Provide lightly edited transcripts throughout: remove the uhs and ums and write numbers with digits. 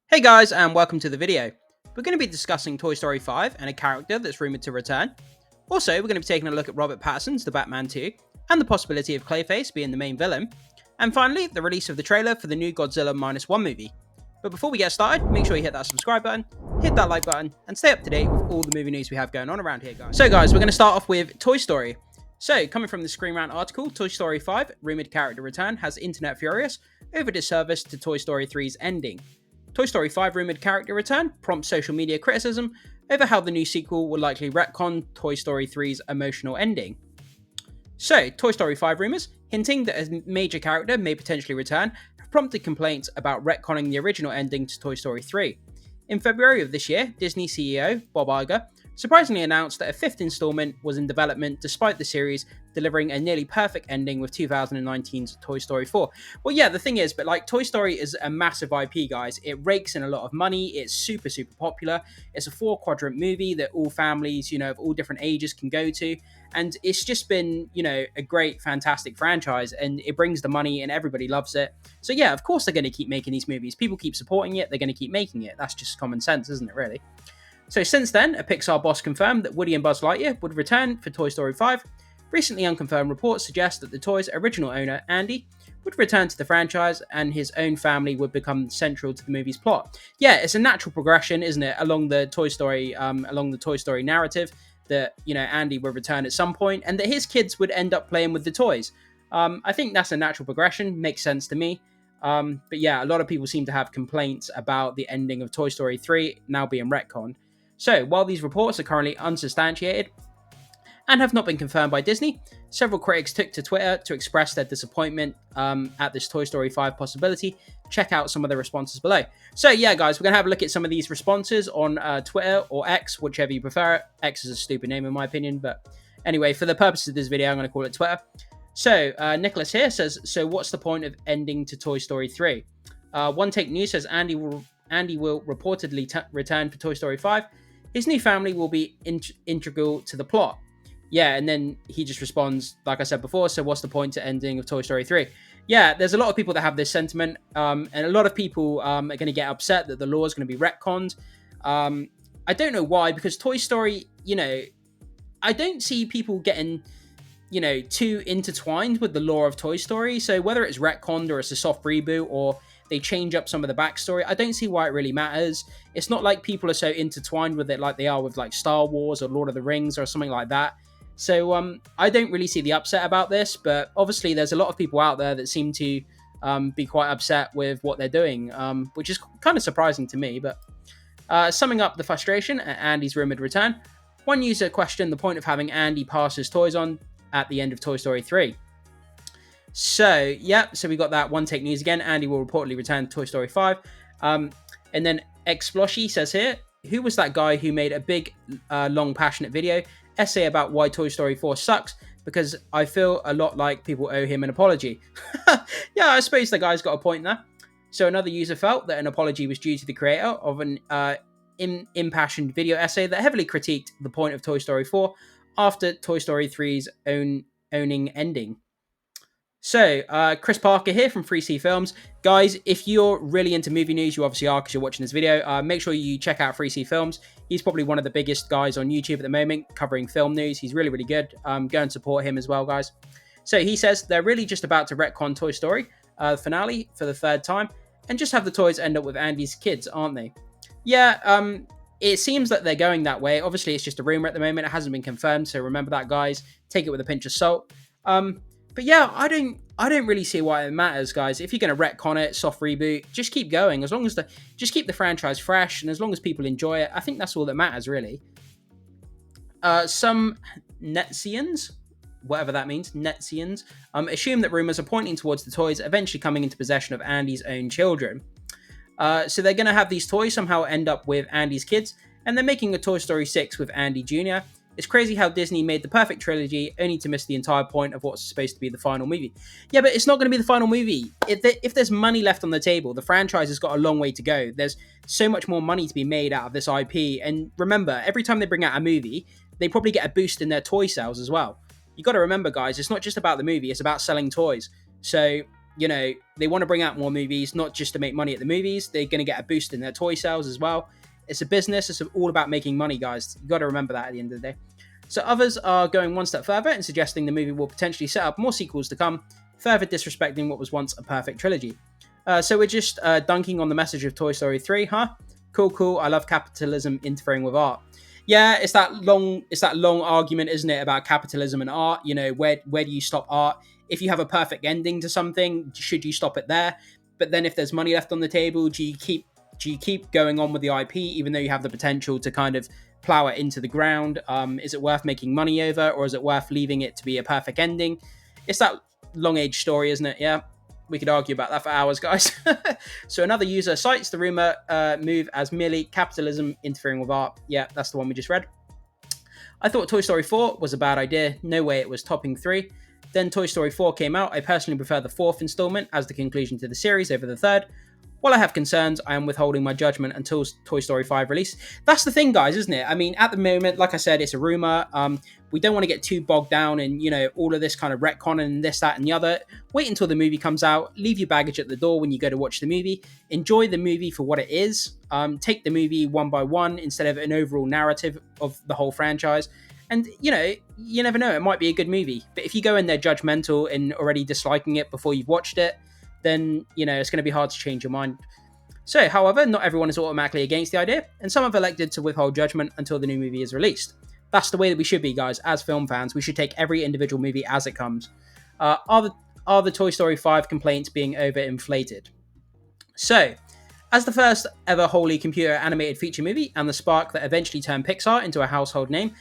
Hey guys, and welcome to the video. We're going to be discussing Toy Story 5 and a character that's rumoured to return. Also, we're going to be taking a look at Robert Pattinson's The Batman 2, and the possibility of Clayface being the main villain. And finally, the release of the trailer for the new Godzilla -1 movie. But before we get started, make sure you hit that subscribe button, hit that like button, and stay up to date with all the movie news we have going on around here, guys. So guys, we're going to start off with Toy Story. So, coming from the Screen Rant article, Toy Story 5, rumoured character return, has internet furious over disservice to Toy Story 3's ending. Toy Story 5 rumoured character return prompts social media criticism over how the new sequel will likely retcon Toy Story 3's emotional ending. So, Toy Story 5 rumours, hinting that a major character may potentially return, have prompted complaints about retconning the original ending to Toy Story 3. In February of this year, Disney CEO Bob Iger surprisingly announced that a fifth installment was in development despite the series delivering a nearly perfect ending with 2019's Toy Story 4. Well, yeah, the thing is, but like Toy Story is a massive IP, guys. It rakes in a lot of money. It's super popular. It's a 4-quadrant movie that all families, of all different ages can go to. And it's just been, a great, fantastic franchise, and it brings the money and everybody loves it. So yeah, of course they're going to keep making these movies. People keep supporting it. They're going to keep making it. That's just common sense, isn't it, really? So since then, a Pixar boss confirmed that Woody and Buzz Lightyear would return for Toy Story 5. Recently unconfirmed reports suggest that the toy's original owner, Andy, would return to the franchise and his own family would become central to the movie's plot. Yeah, it's a natural progression, isn't it, along the Toy Story narrative that, Andy would return at some point and that his kids would end up playing with the toys. I think that's a natural progression, makes sense to me. But yeah, a lot of people seem to have complaints about the ending of Toy Story 3 now being retconned. So, while these reports are currently unsubstantiated and have not been confirmed by Disney, several critics took to Twitter to express their disappointment at this Toy Story 5 possibility. Check out some of the responses below. So yeah, guys, we're going to have a look at some of these responses on Twitter or X, whichever you prefer. X is a stupid name in my opinion, but anyway, for the purpose of this video, I'm going to call it Twitter. So, Nicholas here says, so what's the point of ending to Toy Story 3? One Take News says Andy will reportedly return for Toy Story 5. His new family will be integral to the plot. Yeah, and then he just responds, like I said before, so what's the point to ending of Toy Story 3? Yeah, there's a lot of people that have this sentiment, and a lot of people are going to get upset that the lore is going to be retconned. I don't know why, because Toy Story, I don't see people getting, too intertwined with the lore of Toy Story, so whether it's retconned or it's a soft reboot or they change up some of the backstory, I don't see why it really matters. It's not like people are so intertwined with it like they are with like Star Wars or Lord of the Rings or something like that. So I don't really see the upset about this, but obviously there's a lot of people out there that seem to be quite upset with what they're doing, which is kind of surprising to me. But summing up the frustration at Andy's rumoured return, one user questioned the point of having Andy pass his toys on at the end of Toy Story 3. So, yeah, so we got that One Take News again. Andy will reportedly return to Toy Story 5. And then Xploshy says here, who was that guy who made a big, long, passionate essay about why Toy Story 4 sucks? Because I feel a lot like people owe him an apology. Yeah, I suppose the guy's got a point there. So another user felt that an apology was due to the creator of an impassioned video essay that heavily critiqued the point of Toy Story 4 after Toy Story 3's owning ending. So, Chris Parker here from 3C Films. Guys, if you're really into movie news, you obviously are because you're watching this video, make sure you check out 3C Films. He's probably one of the biggest guys on YouTube at the moment covering film news. He's really good. Go and support him as well, guys. So he says they're really just about to retcon Toy Story finale for the 3rd time and just have the toys end up with Andy's kids, aren't they? Yeah, it seems that they're going that way. Obviously, it's just a rumor at the moment. It hasn't been confirmed, so remember that, guys. Take it with a pinch of salt. But yeah, I don't really see why it matters, guys. If you're going to retcon it, soft reboot, just keep going. As long as just keep the franchise fresh, and as long as people enjoy it, I think that's all that matters, really. Some Netzians, whatever that means, Netzians, assume that rumors are pointing towards the toys eventually coming into possession of Andy's own children. So they're going to have these toys somehow end up with Andy's kids, and they're making a Toy Story 6 with Andy Jr. It's crazy how Disney made the perfect trilogy only to miss the entire point of what's supposed to be the final movie. Yeah, but it's not going to be the final movie. If there's money left on the table, the franchise has got a long way to go. There's so much more money to be made out of this IP. And remember, every time they bring out a movie, they probably get a boost in their toy sales as well. You got to remember, guys, it's not just about the movie. It's about selling toys. So you know, they want to bring out more movies, not just to make money at the movies. They're going to get a boost in their toy sales as well. It's a business. It's all about making money, guys. You got to remember that at the end of the day. So others are going one step further and suggesting the movie will potentially set up more sequels to come, further disrespecting what was once a perfect trilogy. So we're just dunking on the message of Toy Story 3, huh? Cool. I love capitalism interfering with art. Yeah, it's that long argument, isn't it, about capitalism and art? You know, where do you stop art? If you have a perfect ending to something, should you stop it there? But then if there's money left on the table, do you keep going on with the IP even though you have the potential to kind of plow it into the ground? Is it worth making money over, or is it worth leaving it to be a perfect ending? It's that long age story, isn't it? Yeah. We could argue about that for hours, guys. So another user cites the rumor move as merely capitalism interfering with art. Yeah, that's the one we just read. I thought Toy Story 4 was a bad idea. No way it was topping 3. Then Toy Story 4 came out. I personally prefer the 4th installment as the conclusion to the series over the 3rd. While I have concerns, I am withholding my judgment until Toy Story 5 release. That's the thing, guys, isn't it? I mean, at the moment, like I said, it's a rumor. We don't want to get too bogged down in, you know, all of this kind of retcon and this, that, and the other. Wait until the movie comes out. Leave your baggage at the door when you go to watch the movie. Enjoy the movie for what it is. Take the movie one by one instead of an overall narrative of the whole franchise. And, you know, you never know. It might be a good movie. But if you go in there judgmental and already disliking it before you've watched it, then, you know, it's going to be hard to change your mind. So, however, not everyone is automatically against the idea, and some have elected to withhold judgment until the new movie is released. That's the way that we should be, guys. As film fans, we should take every individual movie as it comes. Are the Toy Story 5 complaints being overinflated? So, as the first ever wholly computer animated feature movie and the spark that eventually turned Pixar into a household name,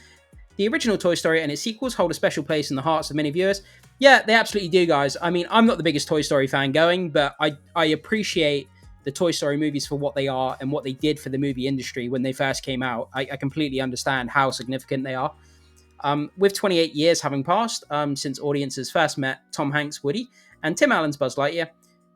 the original Toy Story and its sequels hold a special place in the hearts of many viewers. Yeah, they absolutely do, guys. I mean, I'm not the biggest Toy Story fan going, but I appreciate the Toy Story movies for what they are and what they did for the movie industry when they first came out. I completely understand how significant they are. With 28 years having passed since audiences first met Tom Hanks' Woody and Tim Allen's Buzz Lightyear,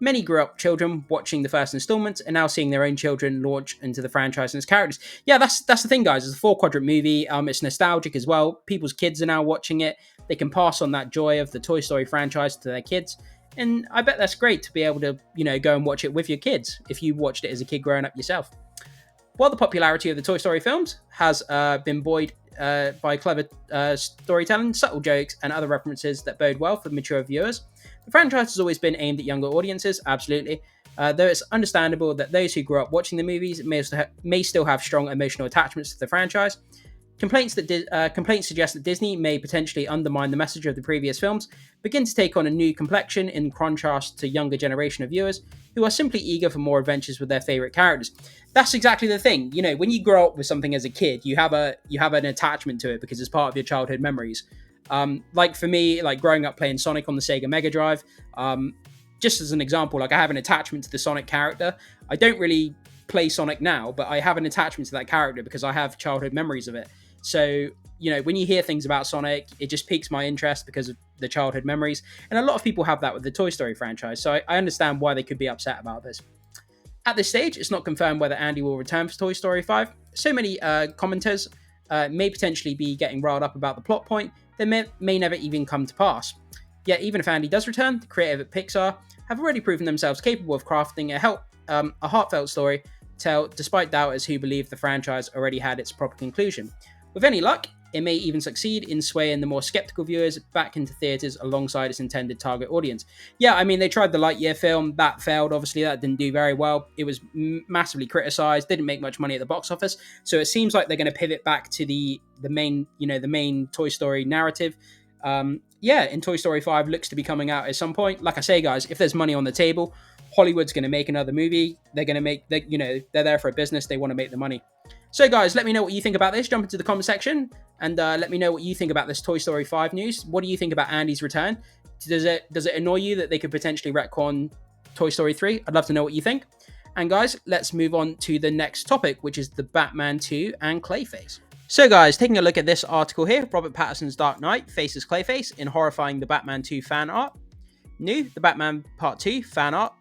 many grew up children watching the first installment and now seeing their own children launch into the franchise and its characters. Yeah, that's the thing, guys. It's a 4-quadrant movie. It's nostalgic as well. People's kids are now watching it. They can pass on that joy of the Toy Story franchise to their kids. And I bet that's great to be able to, you know, go and watch it with your kids if you watched it as a kid growing up yourself. While the popularity of the Toy Story films has been buoyed by clever storytelling, subtle jokes, and other references that bode well for mature viewers, the franchise has always been aimed at younger audiences, absolutely. Though it's understandable that those who grew up watching the movies may still have strong emotional attachments to the franchise. Complaints suggest that Disney may potentially undermine the message of the previous films, begin to take on a new complexion in contrast to younger generation of viewers who are simply eager for more adventures with their favorite characters. That's exactly the thing. You know, when you grow up with something as a kid, you have an attachment to it because it's part of your childhood memories. Like for me, like growing up playing Sonic on the Sega Mega Drive, just as an example, like I have an attachment to the Sonic character. I don't really play Sonic now, but I have an attachment to that character because I have childhood memories of it. So, you know, when you hear things about Sonic, it just piques my interest because of the childhood memories. And a lot of people have that with the Toy Story franchise. So I understand why they could be upset about this. At this stage, it's not confirmed whether Andy will return for Toy Story 5. So many commenters may potentially be getting riled up about the plot point that may never even come to pass. Yet, even if Andy does return, the creative at Pixar have already proven themselves capable of crafting a heartfelt story tell, despite doubters who believe the franchise already had its proper conclusion. With any luck, it may even succeed in swaying the more skeptical viewers back into theaters alongside its intended target audience. Yeah, I mean, they tried the Lightyear film. That failed, obviously. That didn't do very well. It was massively criticized, didn't make much money at the box office. So it seems like they're going to pivot back to the main Toy Story narrative. And Toy Story 5 looks to be coming out at some point. Like I say, guys, if there's money on the table, Hollywood's going to make another movie. They're there for a business. They want to make the money. So, guys, let me know what you think about this. Jump into the comment section and let me know what you think about this Toy Story 5 news. What do you think about Andy's return? Does it annoy you that they could potentially retcon Toy Story 3? I'd love to know what you think. And, guys, let's move on to the next topic, which is the Batman 2 and Clayface. So, guys, taking a look at this article here, Robert Pattinson's Dark Knight faces Clayface in horrifying the Batman 2 fan art. New, the Batman Part 2 fan art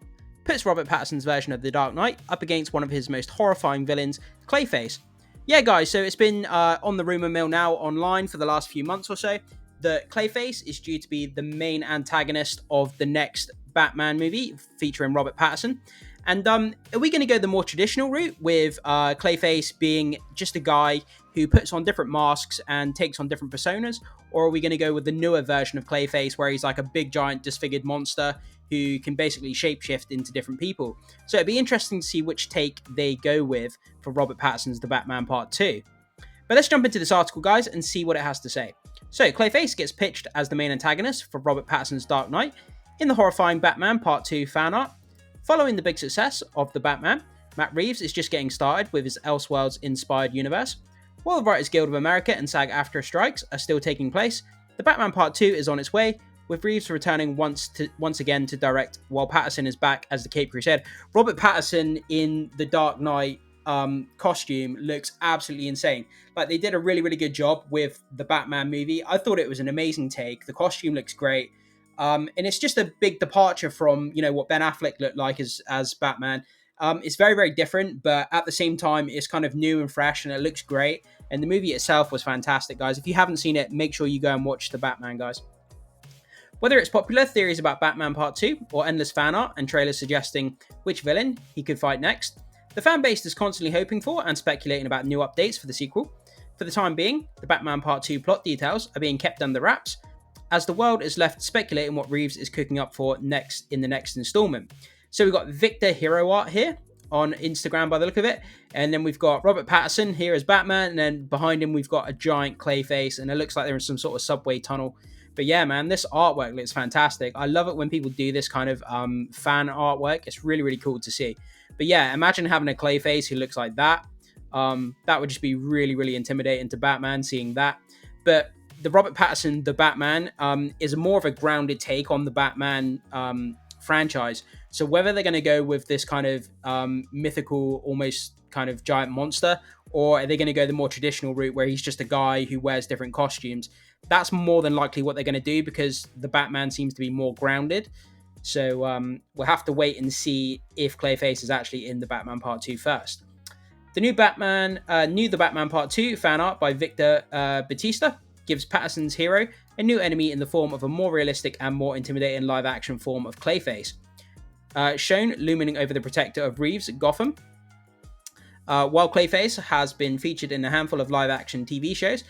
puts Robert Pattinson's version of the Dark Knight up against one of his most horrifying villains, Clayface. Yeah, guys, so it's been on the rumour mill now online for the last few months or so that Clayface is due to be the main antagonist of the next Batman movie featuring Robert Pattinson. And are we going to go the more traditional route with Clayface being just a guy who puts on different masks and takes on different personas? Or are we going to go with the newer version of Clayface where he's like a big, giant, disfigured monster who can basically shapeshift into different people? So it'd be interesting to see which take they go with for Robert Pattinson's The Batman Part 2. But let's jump into this article, guys, and see what it has to say. So Clayface gets pitched as the main antagonist for Robert Pattinson's Dark Knight in the horrifying Batman Part 2 fan art. Following the big success of The Batman, Matt Reeves is just getting started with his Elseworlds-inspired universe. While the Writers Guild of America and SAG-AFTRA strikes are still taking place, The Batman Part 2 is on its way, with Reeves returning once again to direct while Pattinson is back as the Caped Crusader. Robert Pattinson in the Dark Knight costume looks absolutely insane. Like, they did a really, really good job with the Batman movie. I thought it was an amazing take. The costume looks great. And it's just a big departure from, what Ben Affleck looked like as Batman. It's very, very different, but at the same time, it's kind of new and fresh, and it looks great. And the movie itself was fantastic, guys. If you haven't seen it, make sure you go and watch The Batman, guys. Whether it's popular theories about Batman Part 2 or endless fan art and trailers suggesting which villain he could fight next, the fan base is constantly hoping for and speculating about new updates for the sequel. For the time being, the Batman Part 2 plot details are being kept under wraps, as the world is left speculating what Reeves is cooking up for next in the next installment. So we've got Victor Hero Art here on Instagram by the look of it, and then we've got Robert Pattinson here as Batman, and then behind him we've got a giant Clayface, and it looks like they're in some sort of subway tunnel. But yeah, man, this artwork looks fantastic. I love it when people do this kind of fan artwork. It's really, really cool to see. But yeah, imagine having a Clayface who looks like that. That would just be really, really intimidating to Batman, seeing that. But the Robert Pattinson, the Batman, is more of a grounded take on the Batman franchise. So whether they're going to go with this kind of mythical, almost kind of giant monster, or are they going to go the more traditional route where he's just a guy who wears different costumes, that's more than likely what they're going to do, because the Batman seems to be more grounded. So we'll have to wait and see if Clayface is actually in the Batman Part 2 first. The new The Batman Part 2 fan art by Victor Batista gives Pattinson's hero a new enemy in the form of a more realistic and more intimidating live-action form of Clayface, shown looming over the protector of Reeves' Gotham. While Clayface has been featured in a handful of live-action TV shows,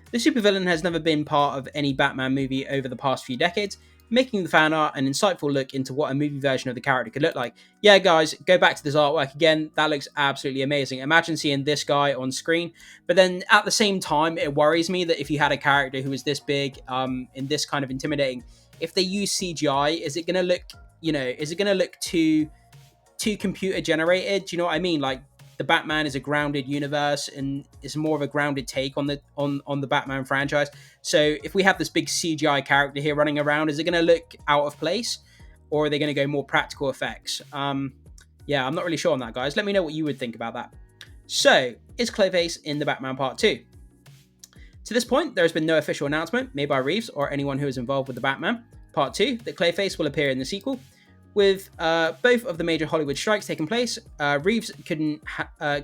the supervillain has never been part of any Batman movie over the past few decades, making the fan art an insightful look into what a movie version of the character could look like. Yeah, guys, go back to this artwork again. That looks absolutely amazing. Imagine seeing this guy on screen. But then at the same time, it worries me that if you had a character who was this big, and this kind of intimidating, if they use CGI, is it going to look too computer generated? Do you know what I mean? Like, the Batman is a grounded universe, and it's more of a grounded take on the Batman franchise. So if we have this big CGI character here running around, is it going to look out of place, or are they going to go more practical effects? Yeah, I'm not really sure on that, guys. Let me know what you would think about that. So, is Clayface in the Batman Part 2? To this point, there has been no official announcement made by Reeves or anyone who is involved with the Batman Part 2 that Clayface will appear in the sequel. With both of the major Hollywood strikes taking place, Reeves couldn't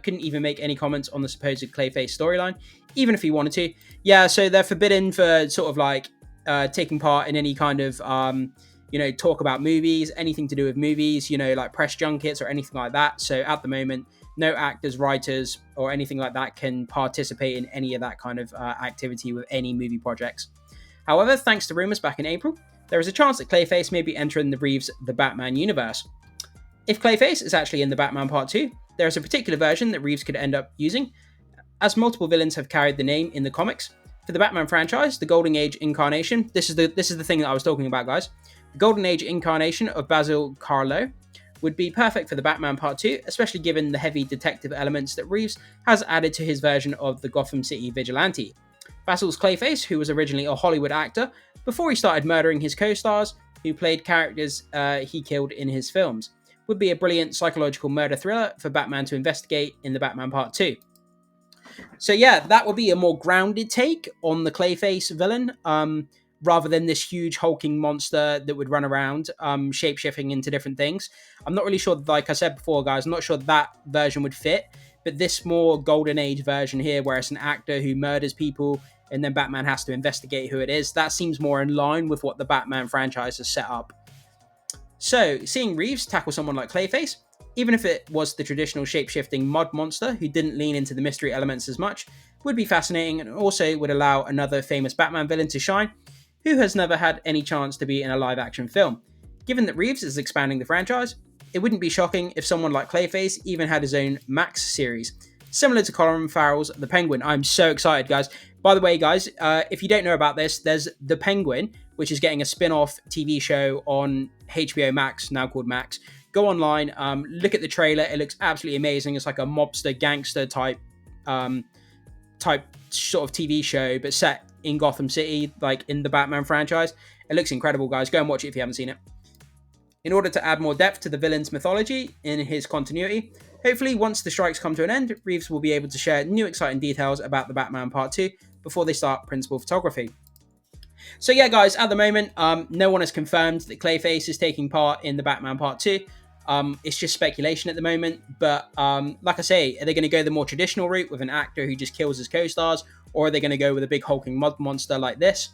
even make any comments on the supposed Clayface storyline, even if he wanted to. Yeah, so they're forbidden for sort of like taking part in any kind of talk about movies, anything to do with movies, like press junkets or anything like that. So at the moment, no actors, writers, or anything like that can participate in any of that kind of activity with any movie projects. However, thanks to Rumours back in April, there is a chance that Clayface may be entering the Reeves' The Batman universe. If Clayface is actually in the Batman Part 2, there is a particular version that Reeves could end up using, as multiple villains have carried the name in the comics. For the Batman franchise, the Golden Age incarnation, this is the thing that I was talking about, guys. The Golden Age incarnation of Basil Karlo would be perfect for the Batman Part 2, especially given the heavy detective elements that Reeves has added to his version of the Gotham City vigilante. Basil's Clayface, who was originally a Hollywood actor before he started murdering his co-stars, who played characters he killed in his films, would be a brilliant psychological murder thriller for Batman to investigate in the Batman Part 2. So yeah, that would be a more grounded take on the Clayface villain, rather than this huge hulking monster that would run around, shape-shifting into different things. I'm not really sure, like I said before, guys, I'm not sure that version would fit, but this more Golden Age version here, where it's an actor who murders people, and then Batman has to investigate who it is, that seems more in line with what the Batman franchise has set up. So, seeing Reeves tackle someone like Clayface, even if it was the traditional shape-shifting mud monster who didn't lean into the mystery elements as much, would be fascinating and also would allow another famous Batman villain to shine, who has never had any chance to be in a live-action film. Given that Reeves is expanding the franchise, it wouldn't be shocking if someone like Clayface even had his own Max series, similar to Colin Farrell's The Penguin. I'm so excited, guys. By the way, guys, if you don't know about this, there's The Penguin, which is getting a spin-off TV show on HBO Max, now called Max. Go online, look at the trailer. It looks absolutely amazing. It's like a mobster, gangster type sort of TV show, but set in Gotham City, like in the Batman franchise. It looks incredible, guys. Go and watch it if you haven't seen it. In order to add more depth to the villain's mythology in his continuity, hopefully once the strikes come to an end, Reeves will be able to share new exciting details about the Batman Part 2 before they start principal photography. So yeah, guys, at the moment, no one has confirmed that Clayface is taking part in the Batman Part 2. It's just speculation at the moment, but like I say, are they going to go the more traditional route with an actor who just kills his co-stars, or are they going to go with a big hulking mud monster like this?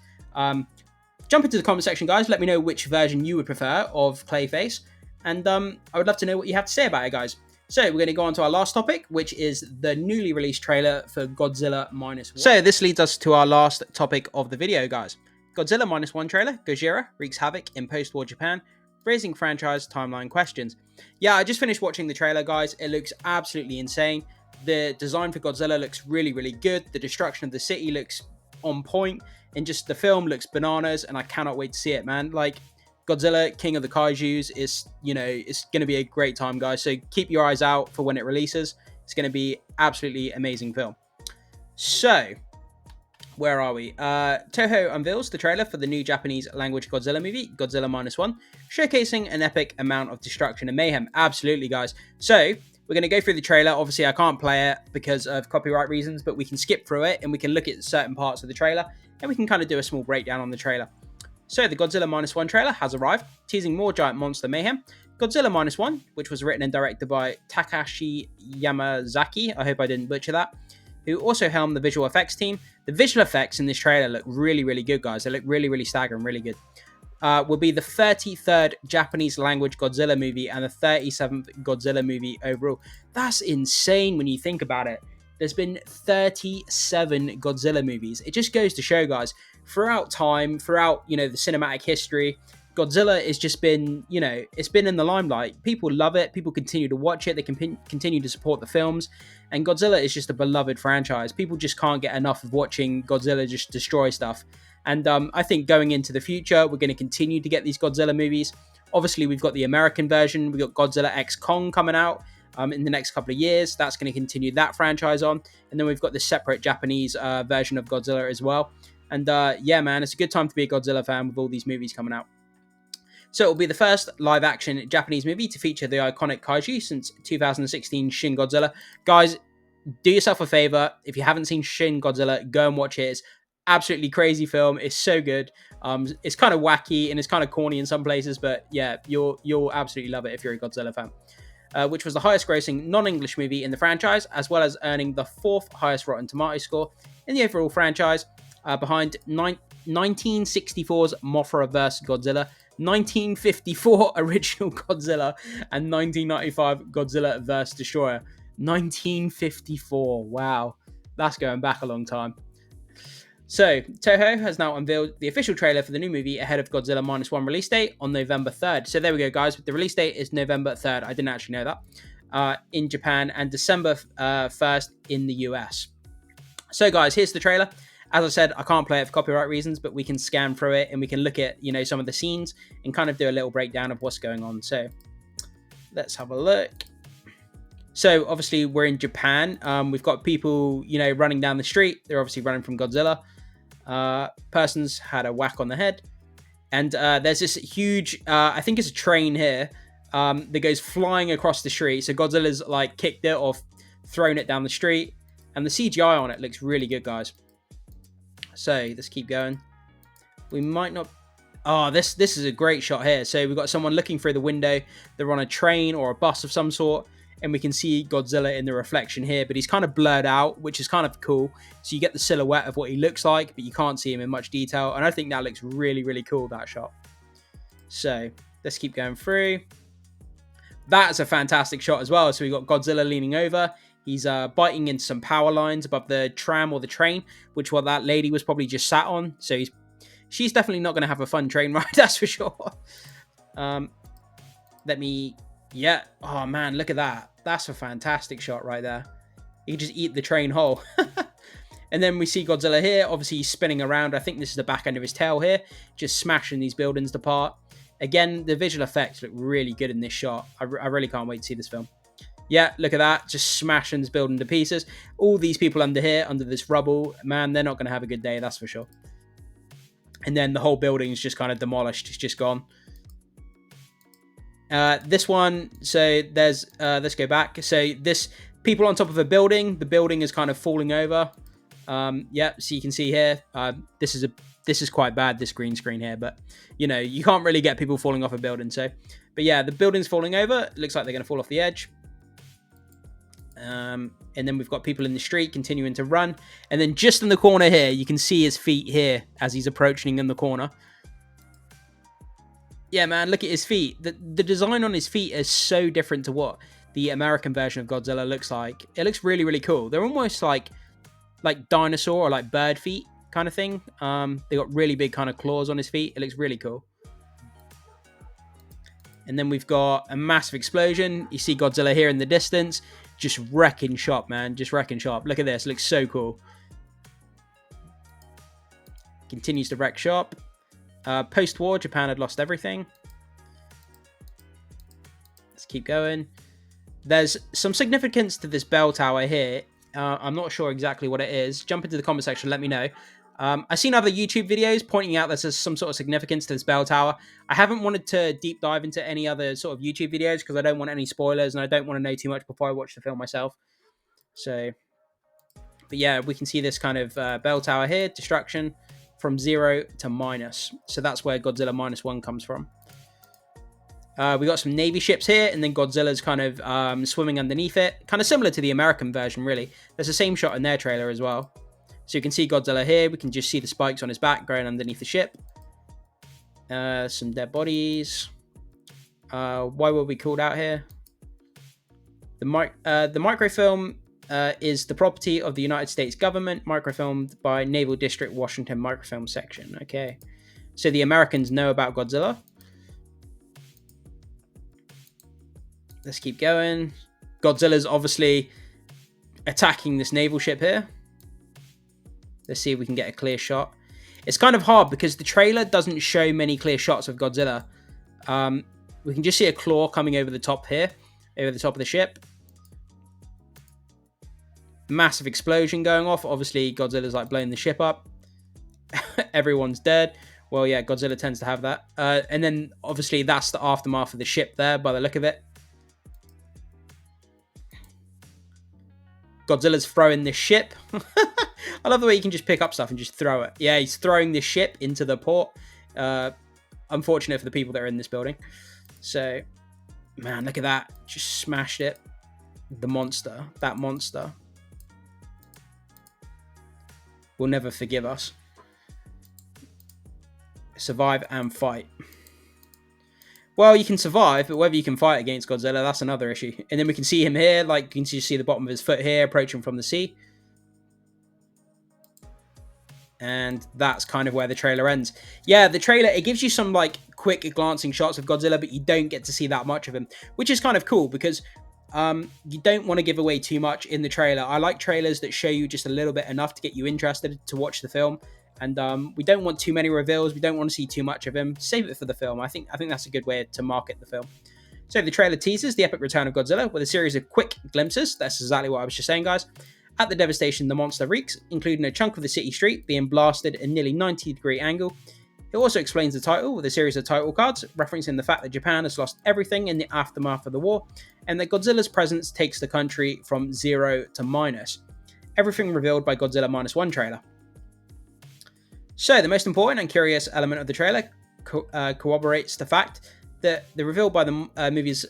Jump into the comment section, guys. Let me know which version you would prefer of Clayface, and I would love to know what you have to say about it, guys. So we're going to go on to our last topic, which is the newly released trailer for Godzilla -1. So this leads us to our last topic of the video, guys. Godzilla -1 trailer, Gojira, wreaks havoc in post-war Japan, raising franchise timeline questions. Yeah, I just finished watching the trailer, guys. It looks absolutely insane. The design for Godzilla looks really, really good. The destruction of the city looks on point, and just the film looks bananas, and I cannot wait to see it, man. Like, Godzilla, King of the Kaijus, is, you know, it's going to be a great time, guys. So keep your eyes out for when it releases. It's going to be absolutely amazing film. So, where are we? Toho unveils the trailer for the new Japanese language Godzilla movie, Godzilla -1, showcasing an epic amount of destruction and mayhem. Absolutely, guys. So, we're going to go through the trailer. Obviously, I can't play it because of copyright reasons, but we can skip through it and we can look at certain parts of the trailer and we can kind of do a small breakdown on the trailer. So, the Godzilla -1 trailer has arrived, teasing more giant monster mayhem. Godzilla -1, which was written and directed by Takashi Yamazaki, I hope I didn't butcher that, who also helmed the visual effects team. The visual effects in this trailer look really, really good, guys. They look really, really staggering, really good. Will be the 33rd Japanese language Godzilla movie and the 37th Godzilla movie overall. That's insane when you think about it. There's been 37 Godzilla movies. It just goes to show, guys, throughout time, throughout, you know, the cinematic history, Godzilla has just been, you know, it's been in the limelight. People love it. People continue to watch it. They continue to support the films. And Godzilla is just a beloved franchise. People just can't get enough of watching Godzilla just destroy stuff. And I think going into the future, we're going to continue to get these Godzilla movies. Obviously, we've got the American version. We've got Godzilla X Kong coming out in the next couple of years. That's going to continue that franchise on. And then we've got the separate Japanese version of Godzilla as well. And yeah, man, it's a good time to be a Godzilla fan with all these movies coming out. So it will be the first live-action Japanese movie to feature the iconic kaiju since 2016 Shin Godzilla. Guys, do yourself a favor. If you haven't seen Shin Godzilla, go and watch it. It's absolutely crazy film. It's so good. It's kind of wacky and it's kind of corny in some places, but yeah, you'll absolutely love it if you're a Godzilla fan. Which was the highest-grossing non-English movie in the franchise, as well as earning the 4th highest Rotten Tomatoes score in the overall franchise, behind 1964's Mothra vs. Godzilla, 1954 original Godzilla, and 1995 Godzilla vs. Destroyer. 1954, wow, that's going back a long time. So, Toho has now unveiled the official trailer for the new movie ahead of Godzilla -1 release date on November 3rd. So there we go, guys. The release date is November 3rd. I didn't actually know that. In Japan, and December 1st in the US. So, guys, here's the trailer. As I said, I can't play it for copyright reasons, but we can scan through it and we can look at, you know, some of the scenes and kind of do a little breakdown of what's going on. So, let's have a look. So, obviously, we're in Japan. We've got people, you know, running down the street. They're obviously running from Godzilla. Person's had a whack on the head. And there's this huge, I think it's a train here, that goes flying across the street. So, Godzilla's, like, kicked it or thrown it down the street. And the CGI on it looks really good, guys. So, let's keep going. We might not... Oh, this is a great shot here. So, we've got someone looking through the window. They're on a train or a bus of some sort. And we can see Godzilla in the reflection here. But he's kind of blurred out, which is kind of cool. So, you get the silhouette of what he looks like. But you can't see him in much detail. And I think that looks really, really cool, that shot. So, Let's keep going through. That's a fantastic shot as well. So we got Godzilla leaning over. He's biting into some power lines above the tram or the train, which what that lady was probably just sat on. So she's definitely not going to have a fun train ride, that's for sure. Yeah. Oh man, look at that. That's a fantastic shot right there. You can just eat the train whole. And then we see Godzilla here. Obviously, he's spinning around. I think this is the back end of his tail here, just smashing these buildings apart. Again, the visual effects look really good in this shot. I really can't wait to see this film. Yeah, look at that. Just smashing this building to pieces. All these people under here, under this rubble, man, they're not going to have a good day, that's for sure. And then the whole building is just kind of demolished. It's just gone. This one, so there's, let's go back. So this, people on top of a building. The building is kind of falling over. Yeah, so you can see here, this is quite bad, this green screen here, but you know, you can't really get people falling off a building. So, but yeah, the building's falling over. It looks like they're going to fall off the edge. And then we've got people in the street continuing to run. And then just in the corner here, you can see his feet here as he's approaching in the corner. Yeah, man, look at his feet. The design on his feet is so different to what the American version of Godzilla looks like. It looks really, really cool. They're almost like dinosaur or like bird feet kind of thing. They got really big kind of claws on his feet. It looks really cool. And then we've got a massive explosion. You see Godzilla here in the distance, just wrecking shop, man. Just wrecking shop. Look at this. It looks so cool. Continues to wreck shop. Post-war, Japan had lost everything. Let's keep going. There's some significance to this bell tower here. I'm not sure exactly what it is. Jump into the comment section, let me know. I've seen other YouTube videos pointing out there's some sort of significance to this bell tower. I haven't wanted to deep dive into any other sort of YouTube videos because I don't want any spoilers and I don't want to know too much before I watch the film myself. So, but yeah, we can see this kind of bell tower here, destruction from 0 to minus. So that's where Godzilla -1 comes from. We got some Navy ships here, and then Godzilla's kind of swimming underneath it. Kind of similar to the American version, really. There's the same shot in their trailer as well. So you can see Godzilla here. We can just see the spikes on his back going underneath the ship. Some dead bodies. Why were we called out here? The microfilm is the property of the United States government, microfilmed by Naval District Washington Microfilm Section. Okay. So the Americans know about Godzilla. Let's keep going. Godzilla's obviously attacking this naval ship here. Let's see if we can get a clear shot. It's kind of hard because the trailer doesn't show many clear shots of Godzilla. We can just see a claw coming over the top here, over the top of the ship. Massive explosion going off. Obviously, Godzilla's like blowing the ship up. Everyone's dead. Well, yeah, Godzilla tends to have that. And then, obviously, that's the aftermath of the ship there, by the look of it. Godzilla's throwing this ship. I love the way you can just pick up stuff and just throw it. Yeah, he's throwing this ship into the port. Unfortunate for the people that are in this building. So, man, look at that. Just smashed it. The monster. That monster will never forgive us. Survive and fight. Well, you can survive, but whether you can fight against Godzilla, that's another issue. And then we can see him here, like you can just see the bottom of his foot here, approaching from the sea. And that's kind of where the trailer ends. Yeah, the trailer, it gives you some like quick glancing shots of Godzilla, but you don't get to see that much of him, which is kind of cool because you don't want to give away too much in the trailer. I like trailers that show you just a little bit enough to get you interested to watch the film. And we don't want too many reveals. We don't want to see too much of him. Save it for the film. I think that's a good way to market the film. So the trailer teases the epic return of Godzilla with a series of quick glimpses. That's exactly what I was just saying, guys. At the devastation the monster wreaks, including a chunk of the city street being blasted at a nearly 90-degree angle. It also explains the title with a series of title cards, referencing the fact that Japan has lost everything in the aftermath of the war, and that Godzilla's presence takes the country from 0 to minus. Everything revealed by Godzilla -1 trailer. So, the most important and curious element of the trailer corroborates the fact that the reveal by the movie's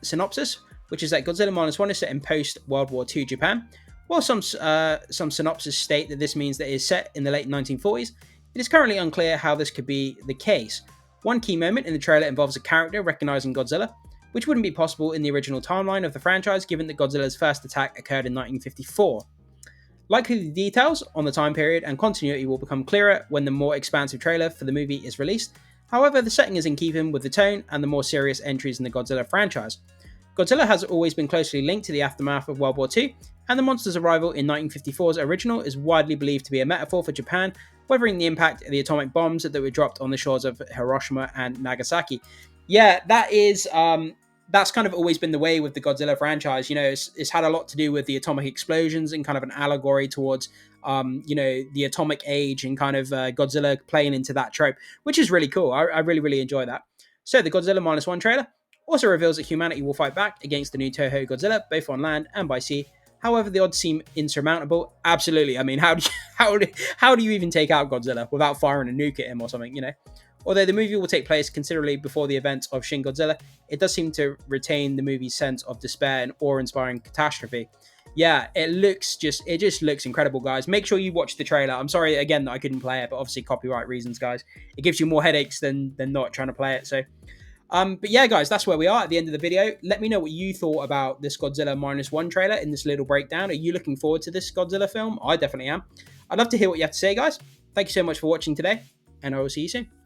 synopsis, which is that Godzilla -1 is set in post-World War II Japan. While some synopses state that this means that it is set in the late 1940s, it is currently unclear how this could be the case. One key moment in the trailer involves a character recognizing Godzilla, which wouldn't be possible in the original timeline of the franchise given that Godzilla's first attack occurred in 1954. Likely the details on the time period and continuity will become clearer when the more expansive trailer for the movie is released. However, the setting is in keeping with the tone and the more serious entries in the Godzilla franchise. Godzilla has always been closely linked to the aftermath of World War II, and the monster's arrival in 1954's original is widely believed to be a metaphor for Japan weathering the impact of the atomic bombs that were dropped on the shores of Hiroshima and Nagasaki. Yeah, that's kind of always been the way with the Godzilla franchise. You know, it's had a lot to do with the atomic explosions and kind of an allegory towards, the atomic age and kind of Godzilla playing into that trope, which is really cool. I really, really enjoy that. So the Godzilla -1 trailer also reveals that humanity will fight back against the new Toho Godzilla, both on land and by sea. However, the odds seem insurmountable. Absolutely. I mean, how do you even take out Godzilla without firing a nuke at him or something, you know? Although the movie will take place considerably before the events of Shin Godzilla, it does seem to retain the movie's sense of despair and awe-inspiring catastrophe. Yeah, it just looks incredible, guys. Make sure you watch the trailer. I'm sorry again that I couldn't play it, but obviously copyright reasons, guys. It gives you more headaches than not trying to play it. So, but yeah, guys, that's where we are at the end of the video. Let me know what you thought about this Godzilla -1 trailer in this little breakdown. Are you looking forward to this Godzilla film? I definitely am. I'd love to hear what you have to say, guys. Thank you so much for watching today, and I will see you soon.